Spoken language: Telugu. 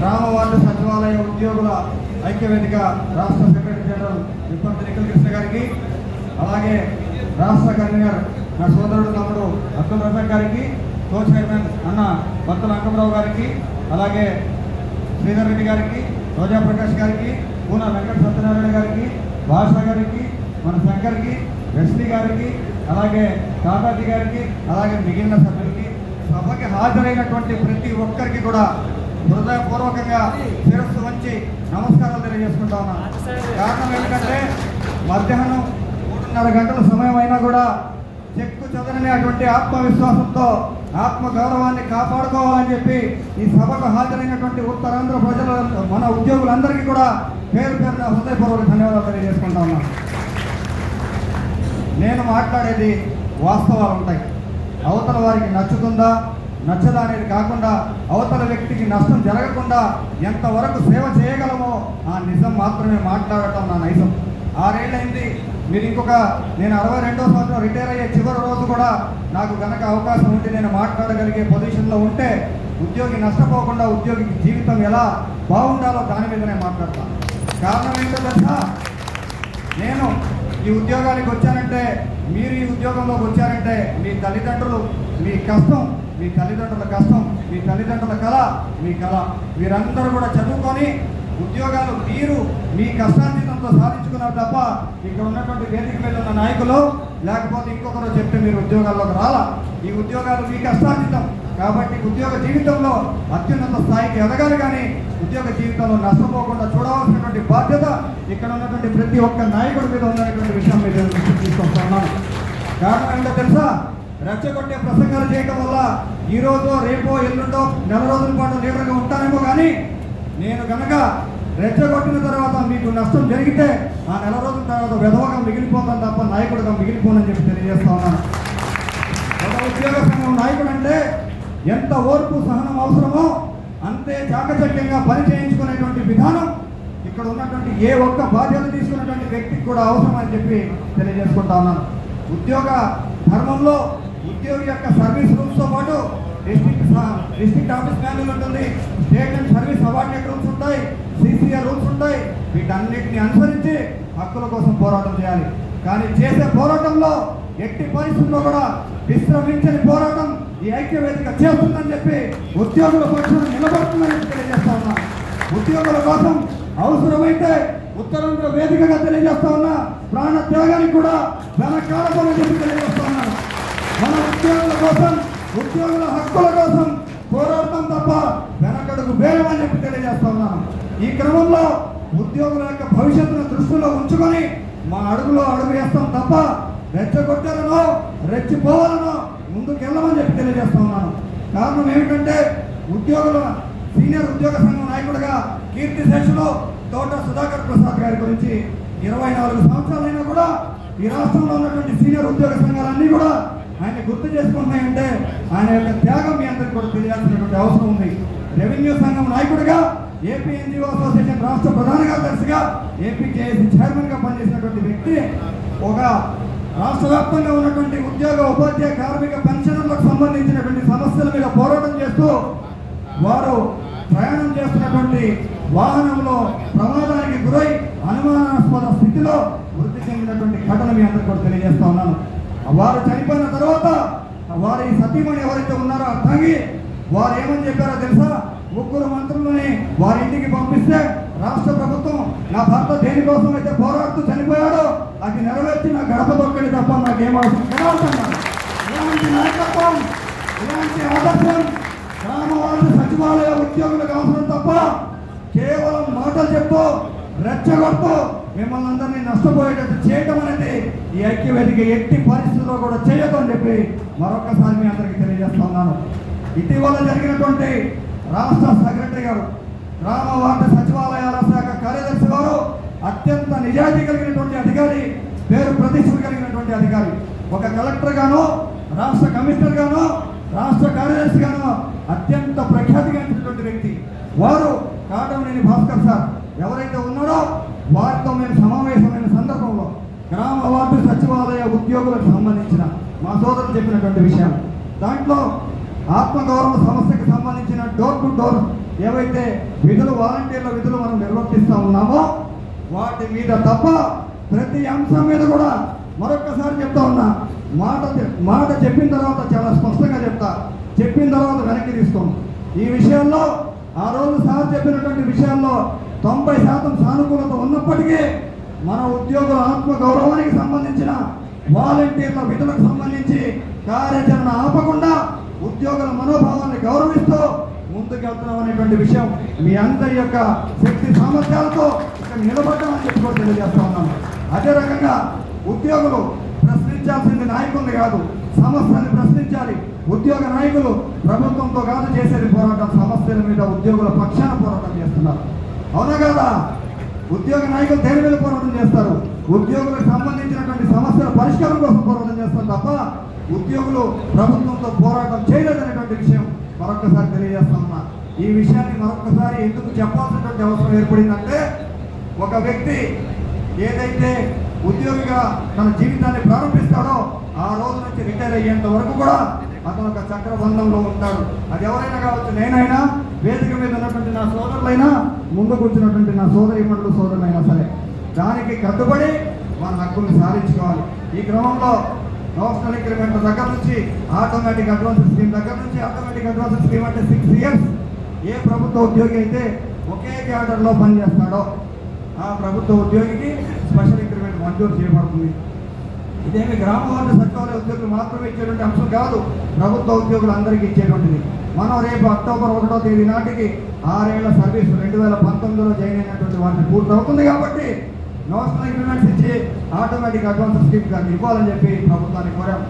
గ్రామ వార్డు సచివాలయ ఉద్యోగుల ఐక్యవేదిక రాష్ట్ర సెక్రటరీ జనరల్ విపంత్ నిఖిల్ కృష్ణ గారికి, అలాగే రాష్ట్ర కన్వీనర్ నా సోదరుడు తమ్ముడు అబ్దుల్ రజాక్ గారికి, కో చైర్మన్ అన్న భక్తుల అంకమరావు గారికి, అలాగే శ్రీధర్ రెడ్డి గారికి, రోజా ప్రకాష్ గారికి, పూన వెంకట సత్యనారాయణ గారికి, భాష గారికి, మన శంకర్కి, వెస్లీ గారికి, అలాగే కాకాజీ గారికి, అలాగే మిగిలిన సభ్యులకి, సభకి హాజరైనటువంటి ప్రతి ఒక్కరికి కూడా హృదయపూర్వకంగా శిరస్సు వంచి నమస్కారాలు తెలియజేసుకుంటా ఉన్నాను. కారణం ఏంటంటే మధ్యాహ్నం 3:30 గంటల సమయం అయినా కూడా చెక్కు చెదరని అటువంటి ఆత్మవిశ్వాసంతో ఆత్మగౌరవాన్ని కాపాడుకోవాలని చెప్పి ఈ సభకు హాజరైనటువంటి ఉత్తరాంధ్ర ప్రజల మన ఉద్యోగులందరికీ కూడా పేరు పేరున హృదయపూర్వక ధన్యవాదాలు తెలియజేసుకుంటా ఉన్నాను. నేను మాట్లాడేది వాస్తవాలు ఉంటాయి. అవతల వారికి నచ్చుతుందా నచ్చదా అనేది కాకుండా అవతల వ్యక్తికి నష్టం జరగకుండా ఎంతవరకు సేవ చేయగలమో ఆ నిజం మాత్రమే మాట్లాడటం నా నైజం. 6 ఏళ్ళైంది. మీరు నేను 62వ సంవత్సరం రిటైర్ అయ్యే చివరి రోజు కూడా నాకు కనుక అవకాశం ఉంటే నేను మాట్లాడగలిగే పొజిషన్లో ఉంటే ఉద్యోగి నష్టపోకుండా ఉద్యోగి జీవితం ఎలా బాగుండాలో దాని మీదనే మాట్లాడతాను. కారణం ఏంటో తెలుసా, నేను ఈ ఉద్యోగానికి వచ్చానంటే, మీరు ఈ ఉద్యోగంలోకి వచ్చారంటే మీ తల్లిదండ్రులు మీ కష్టం, మీ తల్లిదండ్రుల కష్టం, మీ తల్లిదండ్రుల కళ మీ కళ, మీరందరూ కూడా చదువుకొని ఉద్యోగాలు మీరు మీ కష్టార్జితంతో సాధించుకున్నారు తప్ప ఇక్కడ ఉన్నటువంటి వేదిక మీద ఉన్న నాయకులు లేకపోతే ఇంకొకరు చెప్తే మీరు ఉద్యోగాల్లోకి రాలా. ఈ ఉద్యోగాలు మీ కష్టార్జితం కాబట్టి ఉద్యోగ జీవితంలో అత్యున్నత స్థాయికి ఎదగాలి, కానీ ఉద్యోగ జీవితంలో నష్టపోకుండా చూడవలసినటువంటి బాధ్యత ఇక్కడ ఉన్నటువంటి ప్రతి ఒక్క నాయకుడి మీద ఉన్నటువంటి విషయం మీద తీసుకొస్తున్నాను. కారణం ఏంటో తెలుసా, రెచ్చగొట్టే ప్రసంగాలు చేయడం వల్ల ఈరోజు రేపో ఎల్లుండో నెల రోజుల పాటు లీడర్గా ఉంటానేమో, కానీ నేను కనుక రెచ్చగొట్టిన తర్వాత మీకు నష్టం జరిగితే ఆ నెల రోజుల తర్వాత విధవగా మిగిలిపోతాను తప్ప నాయకుడిగా మిగిలిపోనని చెప్పి తెలియజేస్తా ఉన్నాను. ఒక ఉద్యోగ సంఘం నాయకుడు అంటే ఎంత ఓర్పు సహనం అవసరమో అంతే చాకచక్యంగా పని చేయించుకునేటువంటి విధానం ఇక్కడ ఉన్నటువంటి ఏ ఒక్క బాధ్యత తీసుకున్నటువంటి వ్యక్తికి కూడా అవసరం అని చెప్పి తెలియజేసుకుంటా ఉన్నాను. ఉద్యోగ ధర్మంలో ఉద్యోగి యొక్క సర్వీస్ రూల్స్తో పాటు డిస్ట్రిక్ట్ ఆఫీస్ మాన్యువల్ ఉంటుంది, state and service awarded rules ఉంటాయి, సిసిఆర్ రూల్స్ ఉంటాయి. వీటన్నిటిని అనుసరించి హక్కుల కోసం పోరాటం చేయాలి. కానీ చేసే పోరాటంలో ఎట్టి పరిస్థితుల్లో కూడా విశ్రమించని పోరాటం ఈ ఐక్యవేదిక చేస్తుందని చెప్పి ఉద్యోగుల పక్షాన నిలబడుతుందని తెలియజేస్తా ఉన్నా. ఉద్యోగుల కోసం అవసరమైతే ఉత్తరాంధ్ర వేదికగా తెలియజేస్తా ఉన్నా ప్రాణ త్యాగానికి కూడా వెనకాడమని చెప్పి తెలియజేస్తా ఉన్నాను. మన ఉద్యోగుల కోసం, ఉద్యోగుల హక్కుల కోసం పోరాడతాం తప్ప వెనకడుగు వేయమని చెప్పి తెలియజేస్తా ఉన్నాను. ఈ క్రమంలో ఉద్యోగుల యొక్క భవిష్యత్తును దృష్టిలో ఉంచుకొని మా అడుగులో అడుగు వేస్తాం తప్ప రెచ్చగొట్టాలనో రెచ్చిపోవాలనో ముందుకెళ్ళమని చెప్పి తెలియజేస్తా ఉన్నాను. కారణం ఏమిటంటే ఉద్యోగుల సీనియర్ ఉద్యోగ సంఘం నాయకుడిగా కీర్తిశేషులు తోట సుధాకర్ ప్రసాద్ గారి గురించి 24 సంవత్సరాలైనా కూడా ఈ రాష్ట్రంలో ఉన్నటువంటి సీనియర్ ఉద్యోగ సంఘాలన్నీ కూడా ఆయన గుర్తు చేసుకుంటున్నాయంటే ఆయన యొక్క త్యాగం మీ అందరికీ కూడా తెలియాల్సినటువంటి అవసరం ఉంది. రెవెన్యూ సంఘం నాయకుడిగా, ఏపీ ఎన్జిఓ అసోసియేషన్ రాష్ట్ర ప్రధాన కార్యదర్శిగా, ఏపీ జేఏసీ చైర్మన్గా పనిచేసినటువంటి వ్యక్తి ఒక రాష్ట్ర వ్యాప్తంగా ఉన్నటువంటి ఉద్యోగ ఉపాధ్యాయ కార్మిక పెన్షనర్లకు సంబంధించినటువంటి సమస్యల మీద పోరాటం చేస్తూ వారు ప్రయాణం చేస్తున్నటువంటి వాహనంలో ప్రమాదానికి గురై అనుమానాస్పద స్థితిలో మృతి చెందినటువంటి ఘటన మీ అందరికీ కూడా తెలియజేస్తా ఉన్నాను. వారు చనిపోయిన తర్వాత వారి సతీమణి ఎవరైతే ఉన్నారో అర్థంగి వారు ఏమని చెప్పారో తెలుసా, 3 మంత్రులని వారి ఇంటికి పంపిస్తే రాష్ట్ర ప్రభుత్వం నా భర్త దేనికోసం అయితే పోరాడుతూ చనిపోయాడో అది నెరవేర్చి నా గడప దొక్కడి తప్ప నాకేమవుతుంది కదాల్సన్నారు. ఇలాంటి నాయకత్వం, ఇలాంటి ఆదర్శం గ్రామ వార్డు సచివాలయ ఉద్యోగులకు అవసరం తప్ప కేవలం మాటలు చెప్తూ రెచ్చగొడుతూ మిమ్మల్ని అందరినీ నష్టపోయేటట్టు చేయడం అనేది ఈ ఐక్యవేదిక ఎట్టి పరిస్థితుల్లో కూడా చేయదు అని చెప్పి మరొకసారి మీ అందరికీ తెలియజేస్తా ఉన్నాను. ఇటీవల జరిగినటువంటి రాష్ట్ర సెక్రటరీ గారు, గ్రామ వార్డు సచివాలయాల శాఖ కార్యదర్శి గారు అత్యంత నిజాయితీ కలిగినటువంటి అధికారి, పేరు ప్రతిష్ఠ కలిగినటువంటి అధికారి. ఒక కలెక్టర్ గాను, రాష్ట్ర కమిషనర్ గాను, రాష్ట్ర కార్యదర్శి గాను అత్యంత ప్రఖ్యాతిగాంచినటువంటి వ్యక్తి వారు. కాటమనేని భాస్కర్ సార్ ఎవరైతే ఉన్నారో వారితో మేము సమావేశమైన సందర్భంలో గ్రామ వార్డు సచివాలయ ఉద్యోగులకు సంబంధించిన మా సోదరులు చెప్పినటువంటి విషయాలు, దాంట్లో ఆత్మగౌరవ సమస్యకు సంబంధించిన డోర్ టు డోర్ ఏవైతే విధులు వాలంటీర్ల విధులు మనం నిర్వర్తిస్తూ ఉన్నామో వాటి మీద తప్ప ప్రతి అంశం మీద కూడా మరొక్కసారి చెప్తా ఉన్నా, మాట చెప్పిన తర్వాత చాలా స్పష్టంగా చెప్తా, చెప్పిన తర్వాత వెనక్కి తీసుకోం. ఈ విషయాల్లో ఆ రోజు సార్ చెప్పినటువంటి విషయాల్లో 90% సానుకూలత ఉన్నప్పటికీ మన ఉద్యోగుల ఆత్మ గౌరవానికి సంబంధించిన వాలంటీర్ల విధులకు సంబంధించి కార్యాచరణ ఆపకుండా ఉద్యోగుల మనోభావాన్ని గౌరవిస్తూ ముందుకెళ్తున్నాం అనేటువంటి విషయం మీ అందరి యొక్క శక్తి సామర్థ్యాలతో ఇక్కడ నిలబడ్డామని చెప్పుకోవడం తెలియజేస్తా ఉన్నాను. అదే రకంగా ఉద్యోగులు ప్రశ్నించాల్సింది నాయకుల్ని కాదు, సమస్యని ప్రశ్నించాలి. ఉద్యోగ నాయకులు ప్రభుత్వంతో కాదు చేసేది పోరాటం, సమస్యల మీద ఉద్యోగుల పక్షాన పోరాటం చేస్తున్నారు. అవునా కదా? ఉద్యోగ నాయకులు దేని మీద పోరాటం చేస్తారు? ఉద్యోగులకు సంబంధించినటువంటి సమస్యల పరిష్కారం కోసం పోరాటం చేస్తారు తప్ప ఉద్యోగులు ప్రభుత్వంతో పోరాటం చేయలేదనేటువంటి విషయం మరొకసారి తెలియజేస్తా ఉన్నా. ఈ విషయాన్ని మరొకసారి ఎందుకు చెప్పాల్సినటువంటి అవసరం ఏర్పడిందంటే, ఒక వ్యక్తి ఏదైతే ఉద్యోగిగా తన జీవితాన్ని ప్రారంభిస్తాడో ఆ రోజు నుంచి రిటైర్ అయ్యేంత వరకు కూడా అతను ఒక చక్రబంధంలో ఉంటాడు. అది ఎవరైనా కావచ్చు, నేనైనా, వేదిక మీద ఉన్నటువంటి నా సోదరులైనా, ముందు కూర్చున్నటువంటి నా సోదరీమణులు సోదరులైనా సరే దానికి కట్టుబడి మన హక్కుల్ని సాధించుకోవాలి. ఈ క్రమంలో నోషనల్ ఇంక్రిమెంట్ దగ్గర నుంచి ఆటోమేటిక్ అడ్వాన్స్ స్కీమ్ దగ్గర నుంచి, ఆటోమేటిక్ అడ్వాన్స్ స్కీమ్ అంటే 6 years ఏ ప్రభుత్వ ఉద్యోగి అయితే ఒకే క్యాడర్లో పనిచేస్తాడో ఆ ప్రభుత్వ ఉద్యోగికి స్పెషల్ ఇంక్రిమెంట్ మంజూరు చేయబడుతుంది. ఇదేమి గ్రామ వార్డు సచివాలయ ఉద్యోగులు మాత్రమే ఇచ్చేటువంటి అంశం కాదు, ప్రభుత్వ ఉద్యోగులు అందరికీ ఇచ్చేటువంటిది. మనం రేపు అక్టోబర్ 1వ తేదీ నాటికి 6 ఏళ్ల సర్వీస్ 2019లో జాయిన్ అయినటువంటి వాటిని పూర్తవుతుంది కాబట్టి నోషనల్ ఇంక్రిమెంట్స్ ఇచ్చి ఆటోమేటిక్ అడ్వాన్స్ స్కీమ్ కానీ ఇవ్వాలని చెప్పి ప్రభుత్వాన్ని కోరాం.